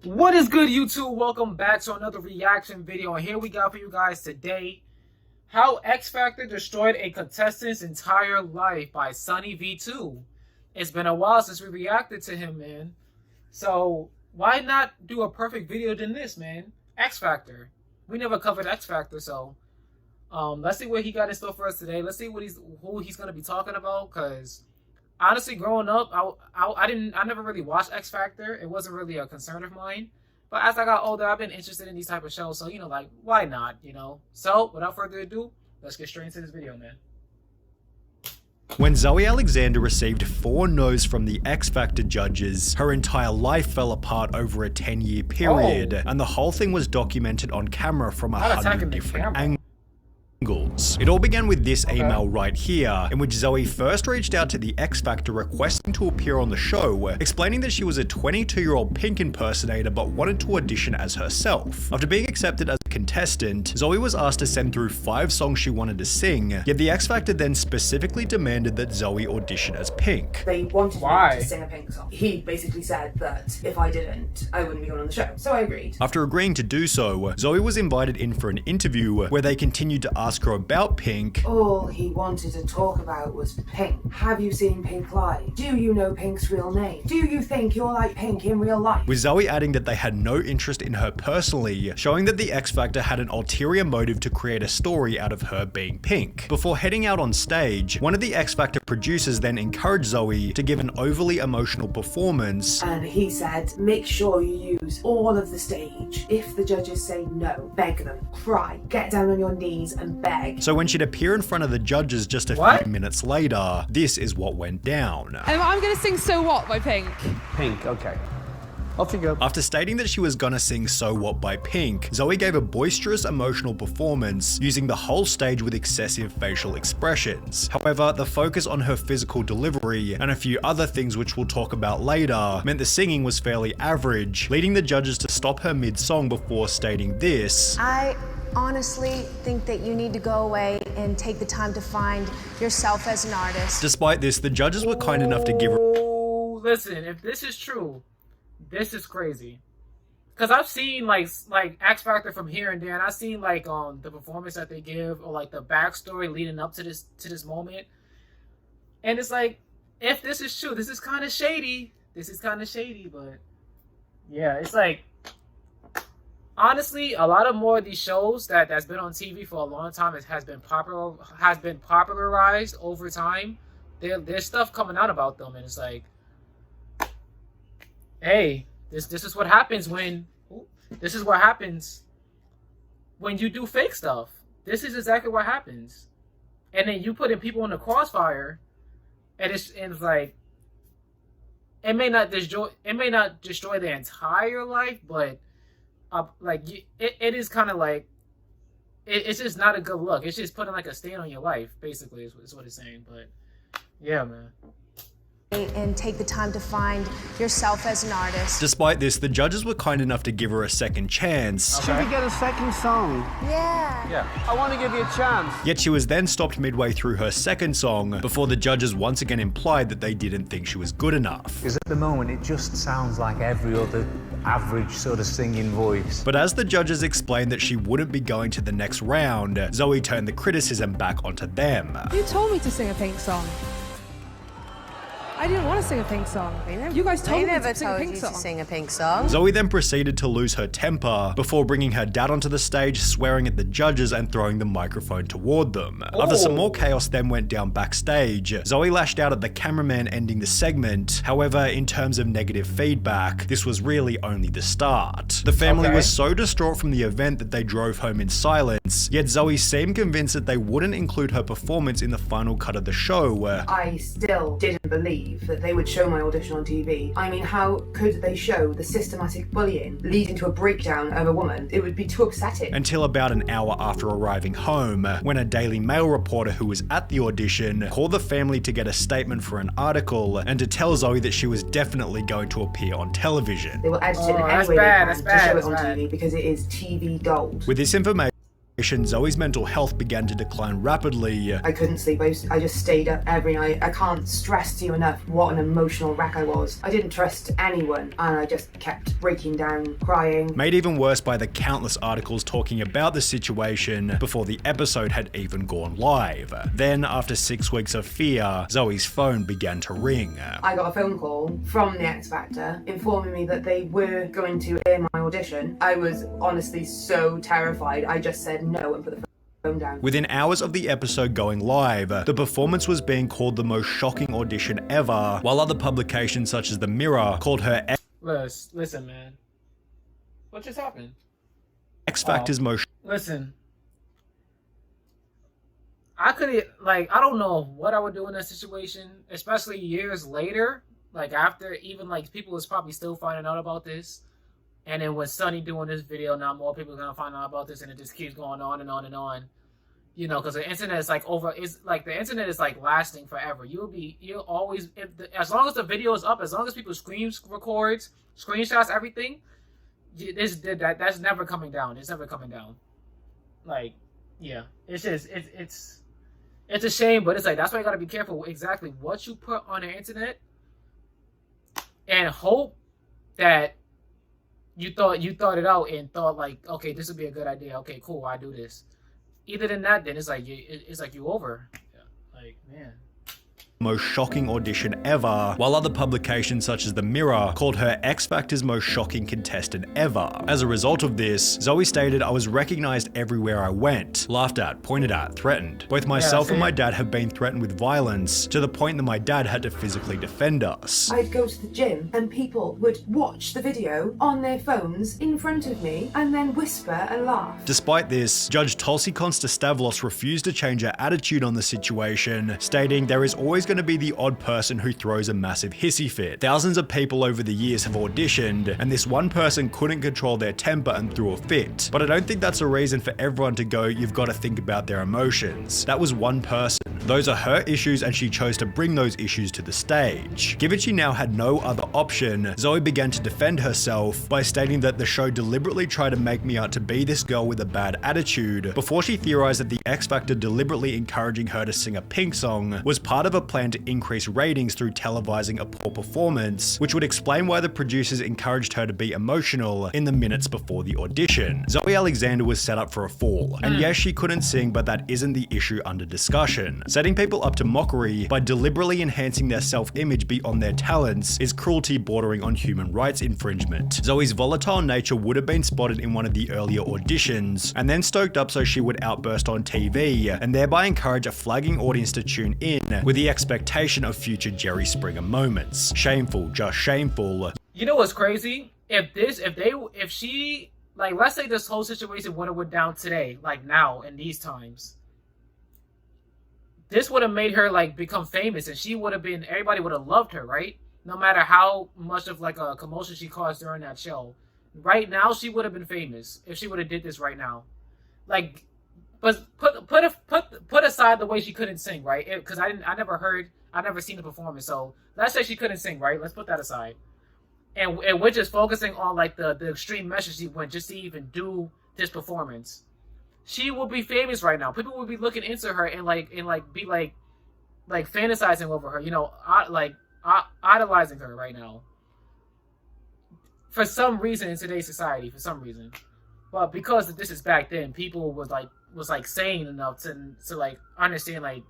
What is good, YouTube? Welcome back to another reaction video, and here we got for you guys today how X Factor destroyed a contestant's entire life by SunnyV2. It's been a while since we reacted to him, man. So why not do a perfect video than this, man? X Factor. We never covered X Factor, so let's see what he got in store for us today. Let's see who he's gonna be talking about, cause honestly, growing up, I never really watched X Factor. It wasn't really a concern of mine. But as I got older, I've been interested in these type of shows. So, like, why not, So, without further ado, let's get straight into this video, man. When Zoe Alexander received 4 no's from the X Factor judges, her entire life fell apart over a 10-year period, and the whole thing was documented on camera from 100 different angles. It all began with this email right here, in which Zoe first reached out to the X Factor requesting to appear on the show, explaining that she was a 22-year-old Pink impersonator but wanted to audition as herself. After being accepted as a contestant, Zoe was asked to send through 5 songs she wanted to sing, yet the X Factor then specifically demanded that Zoe audition as Pink. They wanted me to sing a Pink song. He basically said that if I didn't, I wouldn't be going on the show, so I agreed. After agreeing to do so, Zoe was invited in for an interview where they continued to ask her about Pink. All he wanted to talk about was Pink. Have you seen Pink live? Do you know Pink's real name? Do you think you're like Pink in real life? With Zoe adding that they had no interest in her personally, showing that the X Factor had an ulterior motive to create a story out of her being Pink. Before heading out on stage, one of the X Factor producers then encouraged Zoe to give an overly emotional performance. And he said, make sure you use all of the stage. If the judges say no, beg them, cry, get down on your knees and beg. So when she'd appear in front of the judges just a few minutes later, this is what went down. I'm gonna sing So What by Pink. Pink, okay. Off you go. After stating that she was gonna sing So What by Pink, Zoe gave a boisterous emotional performance, using the whole stage with excessive facial expressions. However, the focus on her physical delivery and a few other things which we'll talk about later meant the singing was fairly average, leading the judges to stop her mid-song before stating this. I honestly think that you need to go away and take the time to find yourself as an artist. Despite this, the judges were kind enough to give her... Listen, if this is true, this is crazy. Cause I've seen like X Factor from here and there, and I've seen like the performance that they give, or like the backstory leading up to this moment. And it's like, if this is true, this is kind of shady. But yeah, it's like, honestly, a lot of more of these shows that's been on TV for a long time has been popularized over time. There's stuff coming out about them, and it's like, hey, this is what happens when you do fake stuff. This is exactly what happens, and then you putting people in the crossfire, and it's like, it may not destroy their entire life, but it is kind of like, it's just not a good look. It's just putting like a stain on your life, basically, is what it's saying. But yeah, man. And take the time to find yourself as an artist. Despite this, the judges were kind enough to give her a second chance. Should we get a second song? Yeah. I want to give you a chance. Yet she was then stopped midway through her second song before the judges once again implied that they didn't think she was good enough. Because at the moment it just sounds like every other average sort of singing voice. But as the judges explained that she wouldn't be going to the next round, Zoe turned the criticism back onto them. You told me to sing a Pink song. I didn't want to sing a Pink song. You guys told me to sing a Pink song. Zoe then proceeded to lose her temper before bringing her dad onto the stage, swearing at the judges and throwing the microphone toward them. After some more chaos then went down backstage, Zoe lashed out at the cameraman ending the segment. However, in terms of negative feedback, this was really only the start. The family was so distraught from the event that they drove home in silence, yet Zoe seemed convinced that they wouldn't include her performance in the final cut of the show. I still didn't believe that they would show my audition on TV. I mean, how could they show the systematic bullying leading to a breakdown of a woman? It would be too upsetting. Until about an hour after arriving home, when a Daily Mail reporter who was at the audition called the family to get a statement for an article and to tell Zoe that she was definitely going to appear on television. They will edit it in any way they can to show it on TV because it is TV gold. With this information, Zoe's mental health began to decline rapidly. I couldn't sleep. I just stayed up every night. I can't stress to you enough what an emotional wreck I was. I didn't trust anyone, and I just kept breaking down, crying. Made even worse by the countless articles talking about the situation before the episode had even gone live. Then, after 6 weeks of fear, Zoe's phone began to ring. I got a phone call from the X Factor informing me that they were going to air my audition. I was honestly so terrified. I just said no and put the phone down. Within hours of the episode going live, the performance was being called the most shocking audition ever, while other publications such as The Mirror called her Listen, man. What just happened? X Factor's most... Listen. I don't know what I would do in that situation, especially years later. Like, after even, like, people was probably still finding out about this. And then with Sunny doing this video, now more people are going to find out about this, and it just keeps going on and on and on. You know, because the internet is, like, the internet is, like, lasting forever. You'll always, as long as the video is up, as long as people records, screenshots, everything, that's never coming down. It's never coming down. Like, yeah. It's just, it's a shame, but it's like, that's why you got to be careful exactly what you put on the internet. And hope that you thought it out and thought, like, okay, this would be a good idea. Okay, cool, I do this. Either than that, then it's like you over. Yeah. Like, man. Most shocking audition ever, while other publications such as The Mirror called her X Factor's most shocking contestant ever. As a result of this, Zoe stated, "I was recognized everywhere I went, laughed at, pointed at, threatened. Both myself and my dad have been threatened with violence to the point that my dad had to physically defend us." I'd go to the gym and people would watch the video on their phones in front of me and then whisper and laugh. Despite this, Judge Tulsi Konstastavlos refused to change her attitude on the situation, stating, "There is always going to be the odd person who throws a massive hissy fit. Thousands of people over the years have auditioned, and this one person couldn't control their temper and threw a fit. But I don't think that's a reason for everyone to go, you've got to think about their emotions. That was one person. Those are her issues, and she chose to bring those issues to the stage." Given she now had no other option, Zoe began to defend herself by stating that the show deliberately tried to make me out to be this girl with a bad attitude, before she theorized that the X Factor deliberately encouraging her to sing a Pink song was part of a plan to increase ratings through televising a poor performance, which would explain why the producers encouraged her to be emotional in the minutes before the audition. Zoe Alexander was set up for a fall, and yes, she couldn't sing, but that isn't the issue under discussion. Setting people up to mockery by deliberately enhancing their self-image beyond their talents is cruelty bordering on human rights infringement. Zoe's volatile nature would have been spotted in one of the earlier auditions, and then stoked up so she would outburst on TV, and thereby encourage a flagging audience to tune in with the expectation of future Jerry Springer moments. Shameful, just shameful. You know what's crazy? If she, like, let's say this whole situation would have went down today, like now in these times, this would have made her, like, become famous, and she would have been, everybody would have loved her, right? No matter how much of, like, a commotion she caused during that show. Right now, she would have been famous if she would have did this right now. Like, but put aside the way she couldn't sing, right? Because I never seen the performance. So let's say she couldn't sing, right? Let's put that aside. And we're just focusing on, like, the extreme measures she went just to even do this performance. She will be famous right now. People will be looking into her and be fantasizing over her, you know, idolizing her right now. For some reason in today's society, for some reason. But because this is back then, people was sane enough to like understand, like,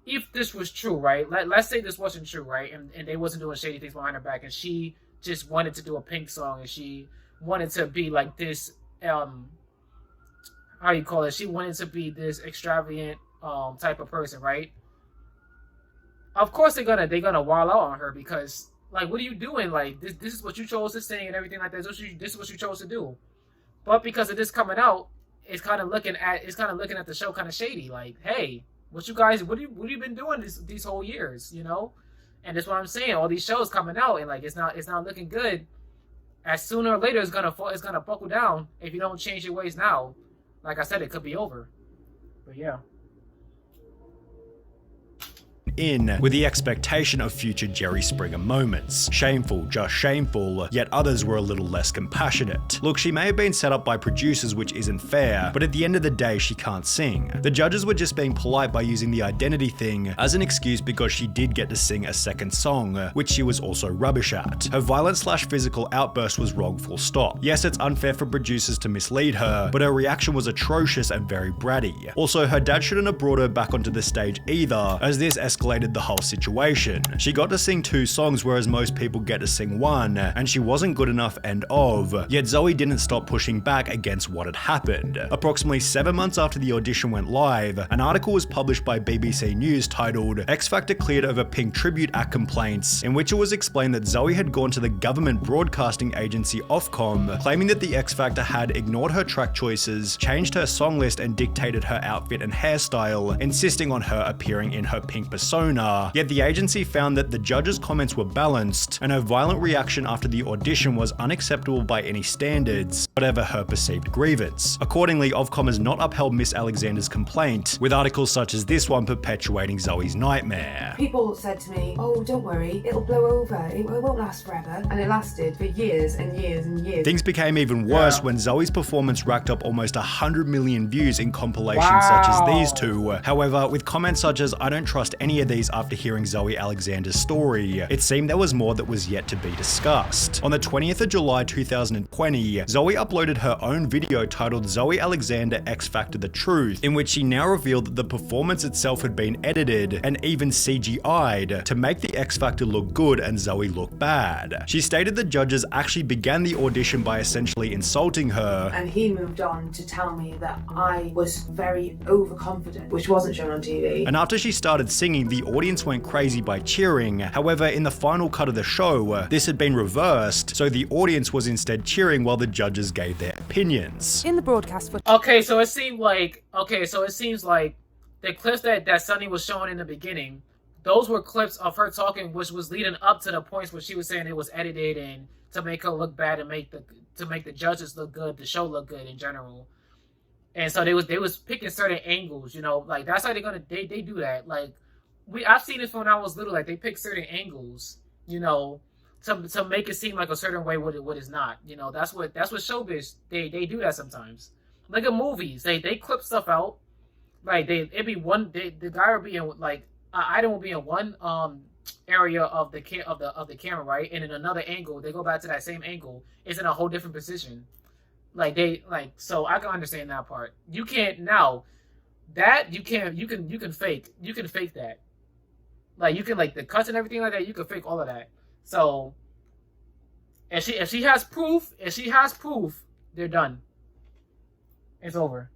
if this was true, right? Let's say this wasn't true, right? And they wasn't doing shady things behind her back, and she just wanted to do a Pink song, and she wanted to be like this, how you call it? She wanted to be this extravagant type of person, right? Of course they're gonna wall out on her because, like, what are you doing? Like, this is what you chose to sing and everything like that. This is what you chose to do. But because of this coming out, it's kind of looking at the show kind of shady. Like, hey, what have you been doing these whole years, you know? And that's what I'm saying. All these shows coming out, and, like, it's not looking good. As sooner or later, it's gonna buckle down if you don't change your ways now. Like I said, it could be over. But yeah. in with the expectation of future Jerry Springer moments. Shameful, just shameful, yet others were a little less compassionate. Look, she may have been set up by producers, which isn't fair, but at the end of the day, she can't sing. The judges were just being polite by using the identity thing as an excuse because she did get to sing a second song, which she was also rubbish at. Her violent/physical outburst was wrong, full stop. Yes, it's unfair for producers to mislead her, but her reaction was atrocious and very bratty. Also, her dad shouldn't have brought her back onto the stage either, as this escalated the whole situation. She got to sing 2 songs, whereas most people get to sing 1, and she wasn't good enough end of. Yet Zoe didn't stop pushing back against what had happened. Approximately 7 months after the audition went live, an article was published by BBC News titled "X Factor Cleared Over Pink Tribute Act Complaints," in which it was explained that Zoe had gone to the government broadcasting agency Ofcom, claiming that the X Factor had ignored her track choices, changed her song list, and dictated her outfit and hairstyle, insisting on her appearing in her pink persona. Yet the agency found that the judges' comments were balanced, and her violent reaction after the audition was unacceptable by any standards, whatever her perceived grievance. Accordingly, Ofcom has not upheld Miss Alexander's complaint, with articles such as this one perpetuating Zoe's nightmare. People said to me, oh, don't worry, it'll blow over, it won't last forever. And it lasted for years and years and years. Things became even worse when Zoe's performance racked up almost 100 million views in compilations such as these two. However, with comments such as "I don't trust any of these" after hearing Zoe Alexander's story, it seemed there was more that was yet to be discussed. On the 20th of July 2020, Zoe uploaded her own video titled "Zoe Alexander X Factor The Truth," in which she now revealed that the performance itself had been edited and even CGI'd to make the X Factor look good and Zoe look bad. She stated the judges actually began the audition by essentially insulting her, and he moved on to tell me that I was very overconfident, which wasn't shown on TV. And after she started singing, the audience went crazy by cheering. However, in the final cut of the show, this had been reversed, so the audience was instead cheering while the judges gave their opinions. In the broadcast footage. Okay, so it seems like the clips that Sunny was showing in the beginning, those were clips of her talking, which was leading up to the points where she was saying it was edited and to make her look bad and to make the judges look good, the show look good in general. And so they was picking certain angles, you know, like that's how they do that. Like I've seen it from when I was little, like they pick certain angles, you know, to make it seem like a certain way what it's not. You know, that's what showbiz they do that sometimes. Like in movies, they clip stuff out. Like the guy will be in like item will be in one area of the camera, right, and in another angle they go back to that same angle. It's in a whole different position. So I can understand that part. You can't now. That you can fake. You can fake that. Like you can like the cuts and everything like that. You can fake all of that. So if she has proof, they're done. It's over.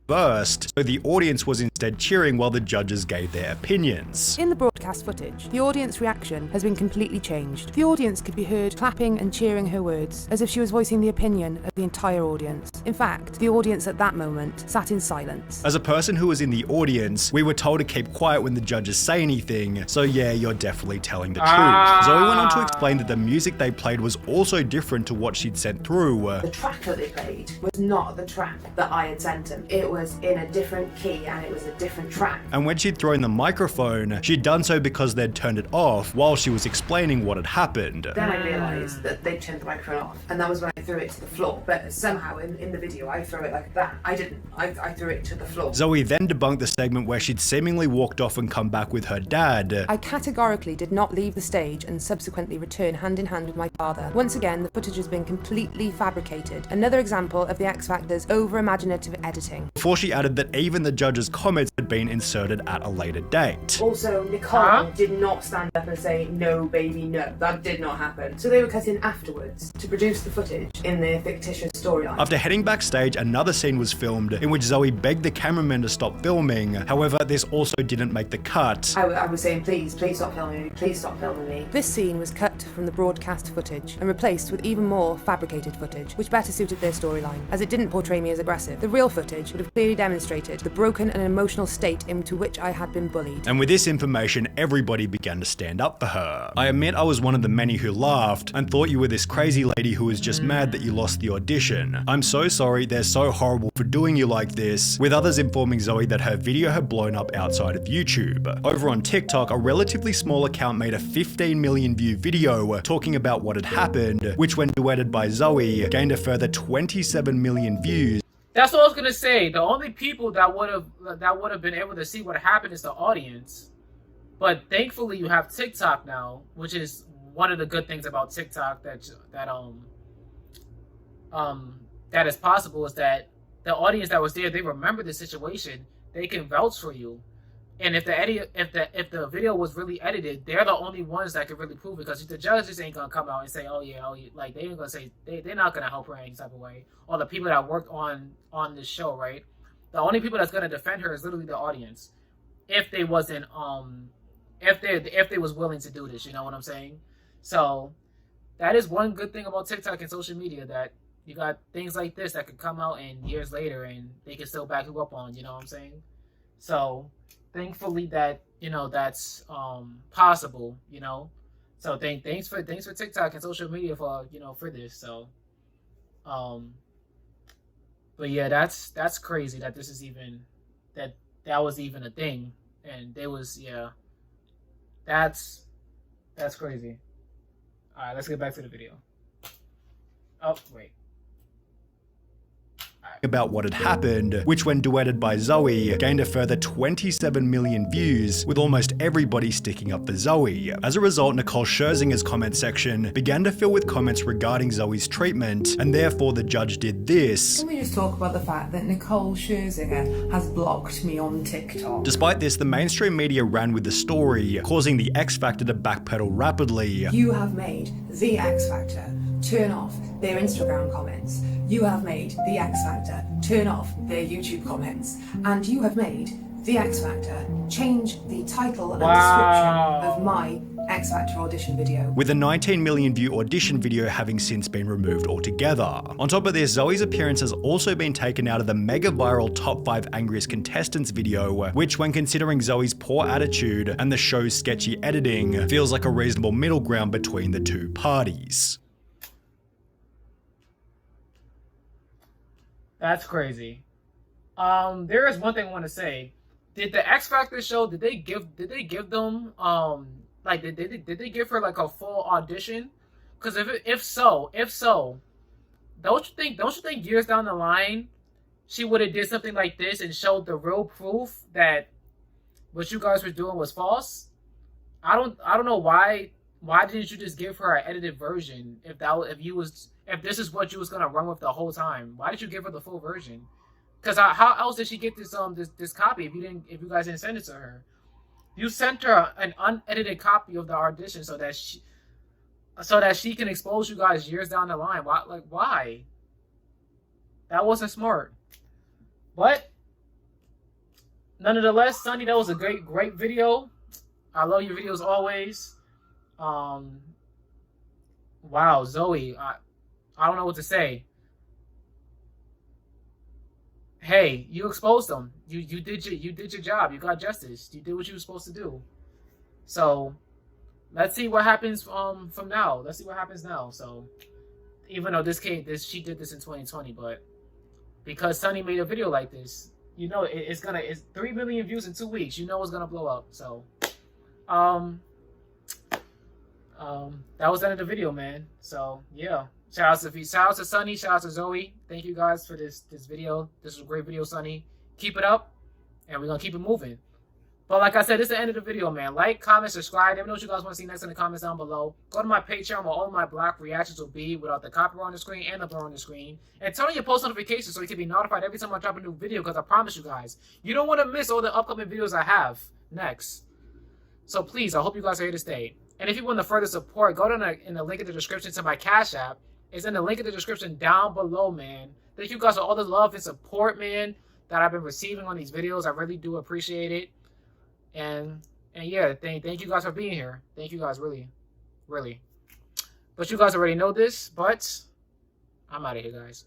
First, so the audience was instead cheering while the judges gave their opinions. In the broadcast footage, the audience reaction has been completely changed. The audience could be heard clapping and cheering her words, as if she was voicing the opinion of the entire audience. In fact, the audience at that moment sat in silence. As a person who was in the audience, we were told to keep quiet when the judges say anything, so yeah, you're definitely telling the truth. Zoe went on to explain that the music they played was also different to what she'd sent through. The track that they played was not the track that I had sent them. It was in a different key and it was a different track. And when she'd thrown the microphone, she'd done so because they'd turned it off while she was explaining what had happened. Then I realised that they'd turned the microphone off, and that was when I threw it to the floor. But somehow in the video I threw it like that. I didn't. I threw it to the floor. Zoe then debunked the segment where she'd seemingly walked off and come back with her dad. I categorically did not leave the stage and subsequently return hand in hand with my father. Once again, the footage has been completely fabricated. Another example of the X Factor's over-imaginative editing. Before she added that even the judges' comments had been inserted at a later date. Also, Nicole did not stand up and say, "No, baby, no." That did not happen. So they were cut in afterwards to produce the footage in their fictitious storyline. After heading backstage, another scene was filmed in which Zoe begged the cameraman to stop filming. However, this also didn't make the cut. I was saying, please stop filming me, please stop filming me. This scene was cut from the broadcast footage and replaced with even more fabricated footage, which better suited their storyline, as it didn't portray me as aggressive. The real footage would have clearly demonstrated the broken and emotional state into which I had been bullied. And with this information, everybody began to stand up for her. I admit I was one of the many who laughed and thought you were this crazy lady who was just mad that you lost the audition. I'm so sorry, they're so horrible for doing you like this, with others informing Zoe that her video had blown up outside of YouTube. Over on TikTok, a relatively small account made a 15 million view video talking about what had happened, which when duetted by Zoe, gained a further 27 million views. That's what I was gonna say. The only people that would have been able to see what happened is the audience. But thankfully, you have TikTok now, which is one of the good things about TikTok that is possible, is that the audience that was there, they remember the situation. They can vouch for you. And if the video was really edited, they're the only ones that can really prove it, because the judges ain't gonna come out and say, oh yeah, like they ain't gonna say, they're not gonna help her any type of way. Or the people that worked on this show, right? The only people that's gonna defend her is literally the audience, if they wasn't if they was willing to do this, you know what I'm saying? So that is one good thing about TikTok and social media, that you got things like this that could come out and years later and they can still back you up on, you know what I'm saying? So thankfully that, you know, that's possible, you know. So thanks for TikTok and social media for, you know, for this. So but yeah, that's crazy that this is even that was even a thing. And there was, yeah, that's crazy. All right, let's get back to the video. Oh wait. About what had happened, which when duetted by Zoe, gained a further 27 million views, with almost everybody sticking up for Zoe. As a result, Nicole Scherzinger's comment section began to fill with comments regarding Zoe's treatment, and therefore the judge did this. Can we just talk about the fact that Nicole Scherzinger has blocked me on TikTok? Despite this, the mainstream media ran with the story, causing the X Factor to backpedal rapidly. You have made the X Factor turn off their Instagram comments. You have made the X Factor turn off their YouTube comments. And you have made the X Factor change the title and description of my X Factor audition video, with a 19 million view audition video having since been removed altogether. On top of this, Zoe's appearance has also been taken out of the mega viral Top 5 Angriest Contestants video, which when considering Zoe's poor attitude and the show's sketchy editing, feels like a reasonable middle ground between the two parties. That's crazy. There is one thing I want to say. Did the X Factor show, did they give them like did they give her like a full audition? Because if so, don't you think years down the line she would have did something like this and showed the real proof that what you guys were doing was false? I don't know why didn't you just give her an edited version if this is what you was gonna run with the whole time? Why did you give her the full version? Because how else did she get this copy if you guys didn't send it to her? You sent her an unedited copy of the audition so that she can expose you guys years down the line. Why? That wasn't smart. But nonetheless, Sunny, that was a great video. I love your videos always. Wow, Zoe, I don't know what to say. Hey, you exposed them. You did your job. You got justice. You did what you were supposed to do. So let's see what happens from now. Let's see what happens now. So even though she did this in 2020, but because Sunny made a video like this, you know it's 3 million views in 2 weeks. You know it's gonna blow up. So that was the end of the video, man. So yeah. Shout out to Sunny, shout out to Zoe. Thank you guys for this video. This was a great video, Sunny. Keep it up, and we're gonna keep it moving. But like I said, this is the end of the video, man. Like, comment, subscribe. Let me know what you guys want to see next in the comments down below. Go to my Patreon where all my black reactions will be without the copyright on the screen and the blur on the screen. And turn on your post notifications so you can be notified every time I drop a new video, because I promise you guys, you don't want to miss all the upcoming videos I have next. So please, I hope you guys are here to stay. And if you want to further support, go down in the link in the description to my Cash App. It's in the link in the description down below, man. Thank you guys for all the love and support, man, that I've been receiving on these videos. I really do appreciate it. And yeah, thank you guys for being here. Thank you guys, really. But you guys already know this, but I'm out of here, guys.